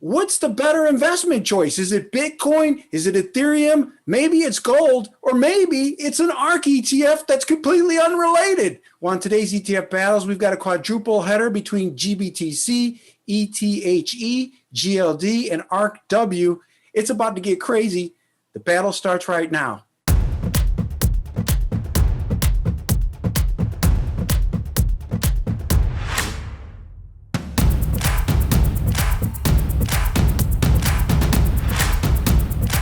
What's the better investment choice? Is it Bitcoin? Is it Ethereum? Maybe it's gold, or maybe it's an ARK ETF that's completely unrelated. Well, on today's ETF battles, we've got a quadruple header between GBTC, ETHE, GLD, and ARKW. It's about to get crazy. The battle starts right now.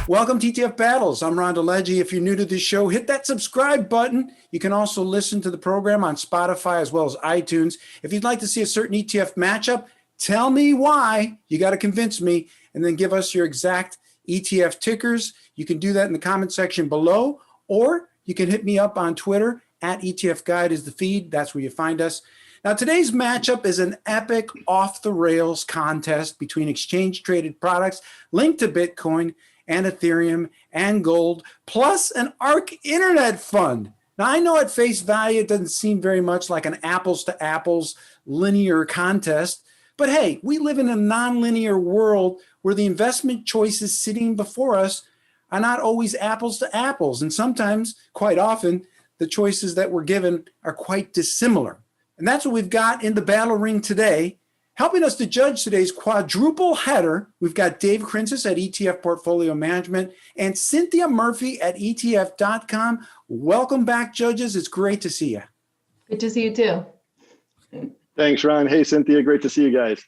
Welcome to ETF Battles. I'm Ron DeLegge. If you're new to this show, hit that subscribe button. You can also listen to the program on Spotify as well as iTunes. If you'd like to see a certain ETF matchup, tell me why. You got to convince me, and then give us your exact ETF tickers. You can do that in the comment section below, or you can hit me up on Twitter at ETF Guide is the feed. That's where you find us. Now, today's matchup is an epic off-the-rails contest between exchange-traded products linked to Bitcoin and Ethereum and gold, plus an ARK internet fund. Now, I know at face value, it doesn't seem very much like an apples to apples linear contest, but hey, we live in a nonlinear world where the investment choices sitting before us are not always apples to apples. And sometimes, quite often, the choices that we're given are quite dissimilar. And that's what we've got in the battle ring today. Helping us to judge today's quadruple header, we've got Dave Kreinces at ETF Portfolio Management and Cinthia Murphy at ETF.com. Welcome back, judges. It's great to see you. Good to see you too. Thanks, Ron. Hey, Cinthia. Great to see you guys.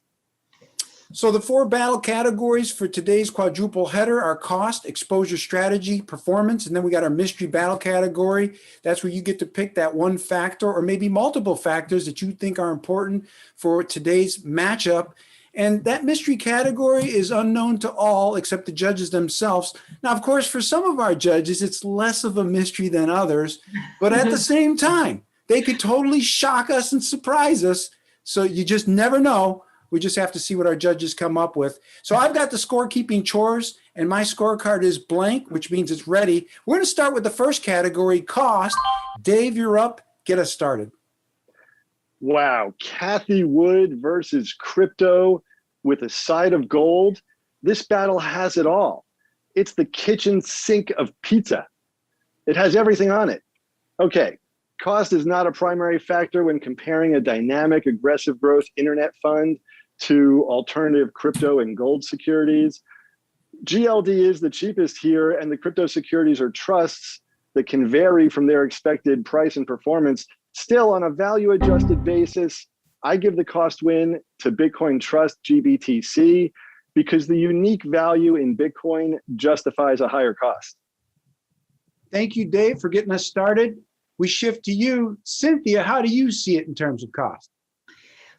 So the four battle categories for today's quadruple header are cost, exposure strategy, performance, and then we got our mystery battle category. That's where you get to pick that one factor or maybe multiple factors that you think are important for today's matchup. And that mystery category is unknown to all except the judges themselves. Now, of course, for some of our judges, it's less of a mystery than others, but at the same time, they could totally shock us and surprise us. So you just never know. We just have to see what our judges come up with. So I've got the scorekeeping chores, and my scorecard is blank, which means it's ready. We're going to start with the first category, cost. Dave, you're up. Get us started. Wow. Cathie Wood versus crypto with a side of gold. This battle has it all. It's the kitchen sink of pizza. It has everything on it. Okay. Cost is not a primary factor when comparing a dynamic, aggressive growth internet fund to alternative crypto and gold securities. GLD is the cheapest here, and the crypto securities are trusts that can vary from their expected price and performance. Still, on a value-adjusted basis, I give the cost win to Bitcoin Trust GBTC because the unique value in Bitcoin justifies a higher cost. Thank you, Dave, for getting us started. We shift to you. Cinthia, how do you see it in terms of cost?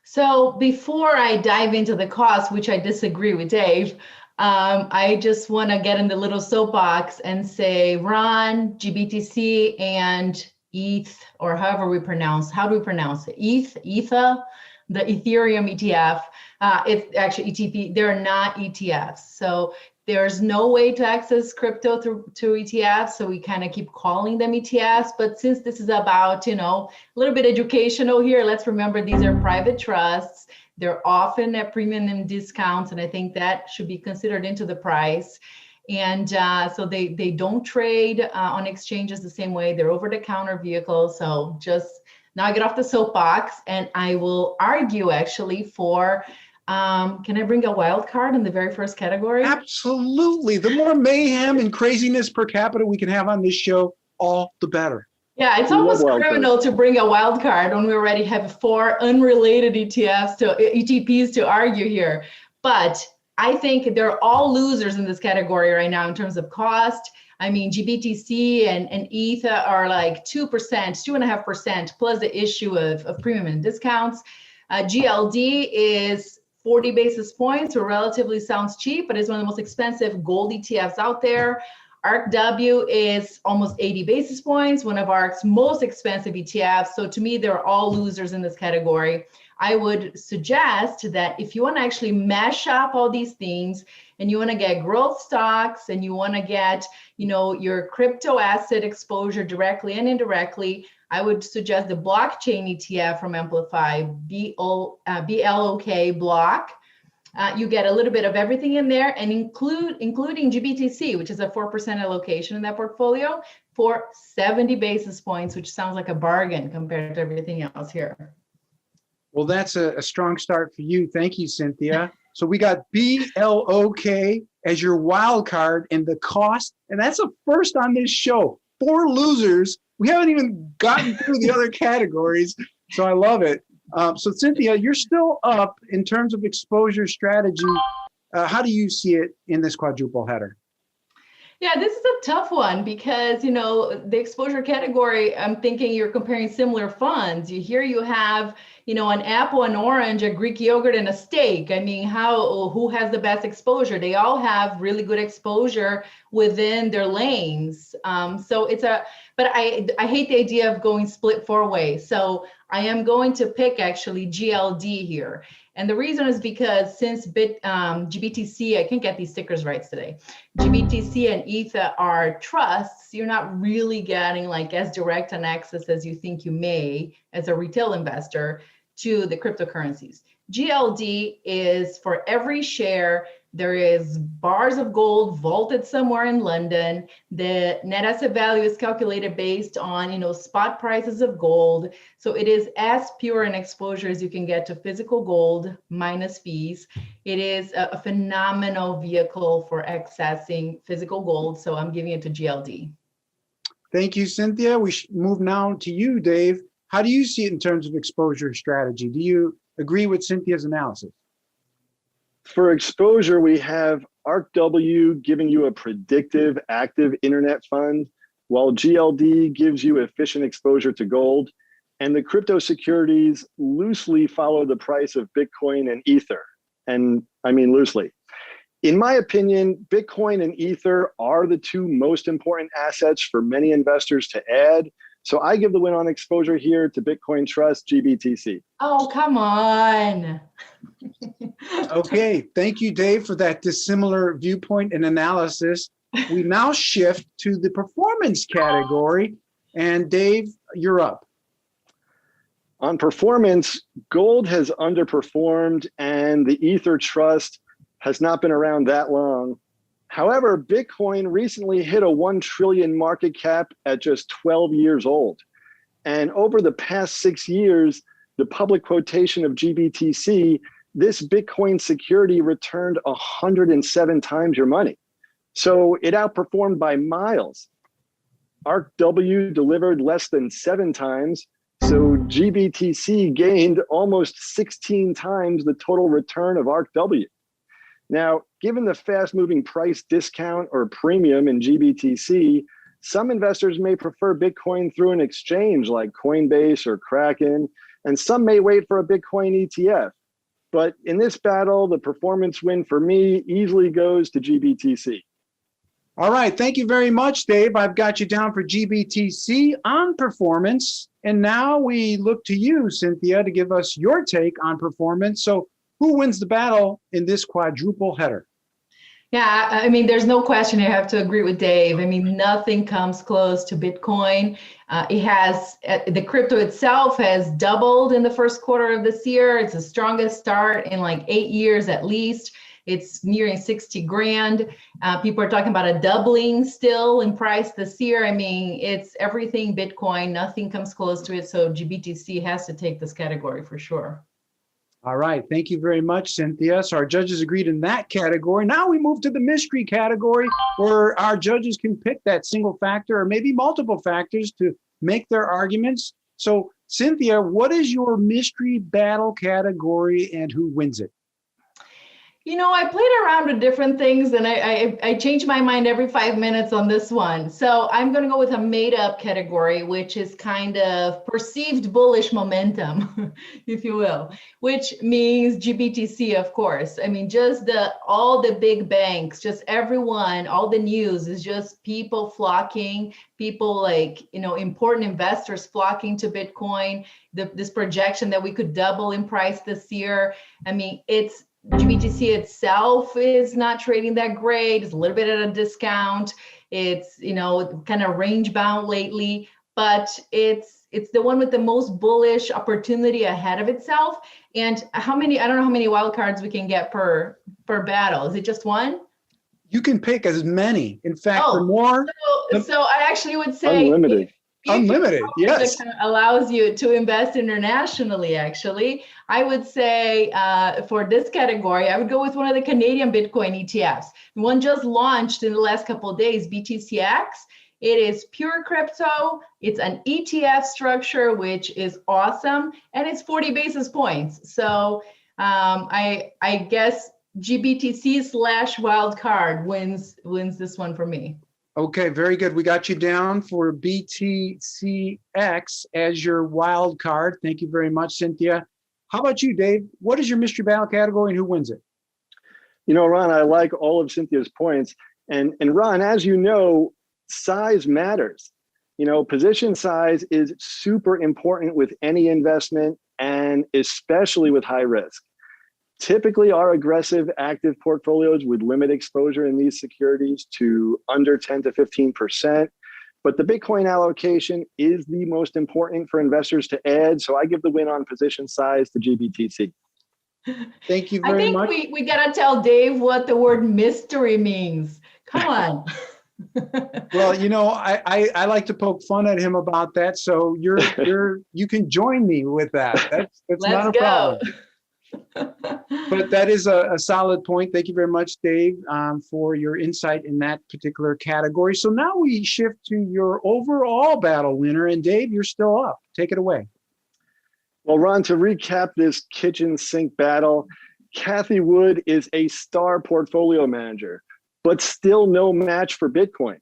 So before I dive into the cost, which I disagree with Dave, I just want to get in the little soapbox and say, Ron, GBTC, and ETH, or however we pronounce, how do we pronounce it? ETHE, the Ethereum ETF, it's actually ETP, they're not ETFs. So there's no way to access crypto through ETFs, so we kind of keep calling them ETFs. But since this is about, a little bit educational here, let's remember these are private trusts. They're often at premium discounts, and I think that should be considered into the price. And so they don't trade on exchanges the same way. They're over-the-counter vehicles. So just now I get off the soapbox, and I will argue actually for. Can I bring a wild card in the very first category? Absolutely. The more mayhem and craziness per capita we can have on this show, all the better. Yeah, it's almost criminal to bring a wild card when we already have four unrelated ETPs to argue here. But I think they're all losers in this category right now in terms of cost. I mean, GBTC and ETHE are like 2%, 2.5%, plus the issue of premium and discounts. GLD is 40 basis points, or relatively sounds cheap, but it's one of the most expensive gold ETFs out there. ARKW is almost 80 basis points, one of ARK's most expensive ETFs. So to me, they're all losers in this category. I would suggest that if you want to actually mash up all these things and you want to get growth stocks and you want to get, your crypto asset exposure directly and indirectly, I would suggest the blockchain ETF from Amplify, BLOK, BLOK. You get a little bit of everything in there, and including GBTC, which is a 4% allocation in that portfolio, for 70 basis points, which sounds like a bargain compared to everything else here. Well, that's a strong start for you. Thank you, Cinthia. So we got BLOK as your wild card and the cost, and that's a first on this show. 4 losers. We haven't even gotten through the other categories, so I love it. So Cinthia, you're still up in terms of exposure strategy. How do you see it in this quadruple header? Yeah, this is a tough one because, the exposure category, I'm thinking you're comparing similar funds. Here you have, an apple, an orange, a Greek yogurt, and a steak. I mean, who has the best exposure? They all have really good exposure within their lanes. But I hate the idea of going split 4 ways. So I am going to pick actually GLD here. And the reason is because since GBTC, I can't get these stickers right today. GBTC and ETHE are trusts, you're not really getting like as direct an access as you think you may as a retail investor to the cryptocurrencies. GLD is for every share, there is bars of gold vaulted somewhere in London. The net asset value is calculated based on, spot prices of gold. So it is as pure an exposure as you can get to physical gold minus fees. It is a phenomenal vehicle for accessing physical gold. So I'm giving it to GLD. Thank you, Cinthia. We should move now to you, Dave. How do you see it in terms of exposure strategy? Do you agree with Cynthia's analysis? For exposure, we have ARKW giving you a predictive active internet fund, while GLD gives you efficient exposure to gold. And the crypto securities loosely follow the price of Bitcoin and Ether. And I mean loosely. In my opinion, Bitcoin and Ether are the 2 most important assets for many investors to add. So I give the win on exposure here to Bitcoin Trust GBTC. Oh, come on. Okay, thank you, Dave, for that dissimilar viewpoint and analysis. We now shift to the performance category. And Dave, you're up. On performance, gold has underperformed and the Ether Trust has not been around that long. However, Bitcoin recently hit a 1 trillion market cap at just 12 years old. And over the past 6 years, the public quotation of GBTC, this Bitcoin security returned 107 times your money. So it outperformed by miles. ARKW delivered less than 7 times. So GBTC gained almost 16 times the total return of ARKW. Now, given the fast-moving price discount or premium in GBTC, some investors may prefer Bitcoin through an exchange like Coinbase or Kraken, and some may wait for a Bitcoin ETF. But in this battle, the performance win for me easily goes to GBTC. All right, thank you very much, Dave. I've got you down for GBTC on performance. And now we look to you, Cinthia, to give us your take on performance. So who wins the battle in this quadruple header? Yeah, I mean, there's no question. I have to agree with Dave. I mean, nothing comes close to Bitcoin. The crypto itself has doubled in the first quarter of this year. It's the strongest start in like 8 years at least. It's nearing 60 grand. People are talking about a doubling still in price this year. I mean, it's everything Bitcoin. Nothing comes close to it. So GBTC has to take this category for sure. All right, thank you very much, Cinthia. So our judges agreed in that category. Now we move to the mystery category where our judges can pick that single factor or maybe multiple factors to make their arguments. So Cinthia, what is your mystery battle category and who wins it? You know, I played around with different things and I change my mind every 5 minutes on this one. So I'm going to go with a made up category, which is kind of perceived bullish momentum, if you will, which means GBTC, of course. I mean, just all the big banks, just everyone, all the news is just people flocking, people like, important investors flocking to Bitcoin, this projection that we could double in price this year. I mean, GBTC itself is not trading that great. It's a little bit at a discount. It's, kind of range bound lately, but it's the one with the most bullish opportunity ahead of itself. And how many, I don't know how many wild cards we can get per battle. Is it just one? You can pick as many. In fact, the Oh, more so I actually would say Unlimited. if unlimited, your yes. account allows you to invest internationally, actually, I would say for this category, I would go with one of the Canadian Bitcoin ETFs. One just launched in the last couple of days, BTCX. It is pure crypto. It's an ETF structure, which is awesome, and it's 40 basis points. So I guess GBTC/wildcard wins this one for me. Okay, very good. We got you down for BTCX as your wild card. Thank you very much, Cinthia. How about you, Dave? What is your mystery battle category and who wins it? You know, Ron, I like all of Cynthia's points. And Ron, as you know, size matters. You know, position size is super important with any investment, and especially with high risk. Typically, our aggressive active portfolios would limit exposure in these securities to under 10 to 15%. But the Bitcoin allocation is the most important for investors to add. So I give the win on position size to GBTC. Thank you very much. I think we gotta tell Dave what the word mystery means. Come on. Well, you know, I like to poke fun at him about that. So you can join me with that. That's not a problem. But that is a solid point. Thank you very much, Dave, for your insight in that particular category. So now we shift to your overall battle winner. And Dave, you're still up. Take it away. Well, Ron, to recap this kitchen sink battle, Cathie Wood is a star portfolio manager, but still no match for Bitcoin.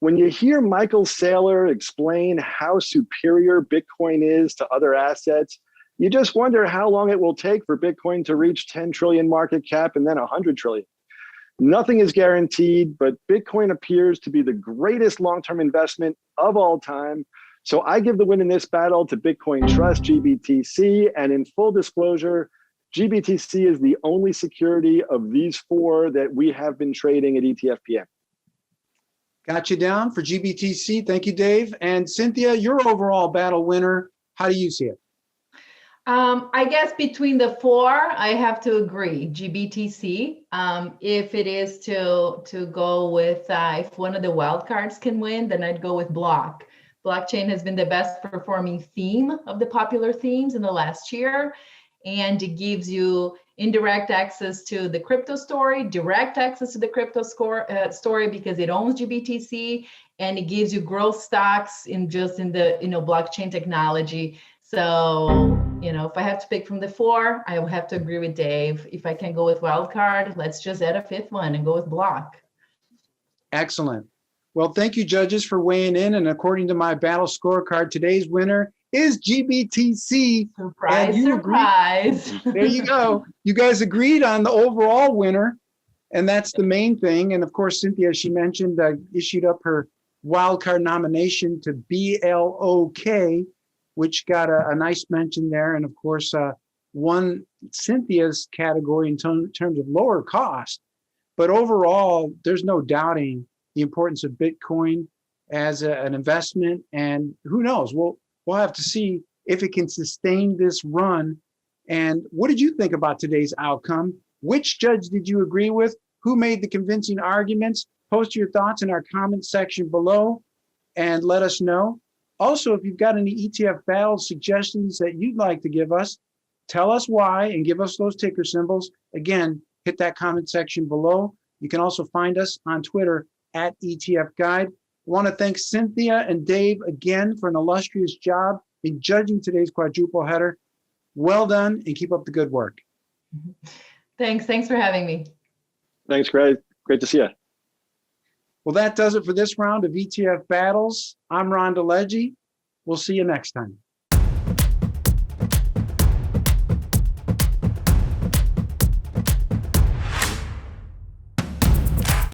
When you hear Michael Saylor explain how superior Bitcoin is to other assets, you just wonder how long it will take for Bitcoin to reach 10 trillion market cap and then 100 trillion. Nothing is guaranteed, but Bitcoin appears to be the greatest long-term investment of all time. So I give the win in this battle to Bitcoin Trust, GBTC, and in full disclosure, GBTC is the only security of these four that we have been trading at ETFPM. Got you down for GBTC. Thank you, Dave. And Cinthia, your overall battle winner, how do you see it? I guess between the four, I have to agree, GBTC. If it is to go with, if one of the wild cards can win, then I'd go with BLOK. Blockchain has been the best performing theme of the popular themes in the last year. And it gives you indirect access to the crypto story, direct access to the crypto story because it owns GBTC, and it gives you growth stocks in the blockchain technology. So, if I have to pick from the four, I will have to agree with Dave. If I can go with wildcard, let's just add a fifth one and go with BLOK. Excellent. Well, thank you, judges, for weighing in. And according to my battle scorecard, today's winner is GBTC. Surprise, surprise. There you go. You guys agreed on the overall winner, and that's the main thing. And of course, Cinthia, as she mentioned, issued up her wildcard nomination to BLOK, which got a nice mention there. And of course, won Cynthia's category in terms of lower cost. But overall, there's no doubting the importance of Bitcoin as an investment. And who knows, we'll have to see if it can sustain this run. And what did you think about today's outcome? Which judge did you agree with? Who made the convincing arguments? Post your thoughts in our comment section below and let us know. Also, if you've got any ETF battle suggestions that you'd like to give us, tell us why and give us those ticker symbols. Again, hit that comment section below. You can also find us on Twitter at ETF Guide. I want to thank Cinthia and Dave again for an illustrious job in judging today's quadruple header. Well done, and keep up the good work. Thanks for having me. Thanks, Greg. Great to see you. Well, that does it for this round of ETF Battles. I'm Ron DeLegge. We'll see you next time.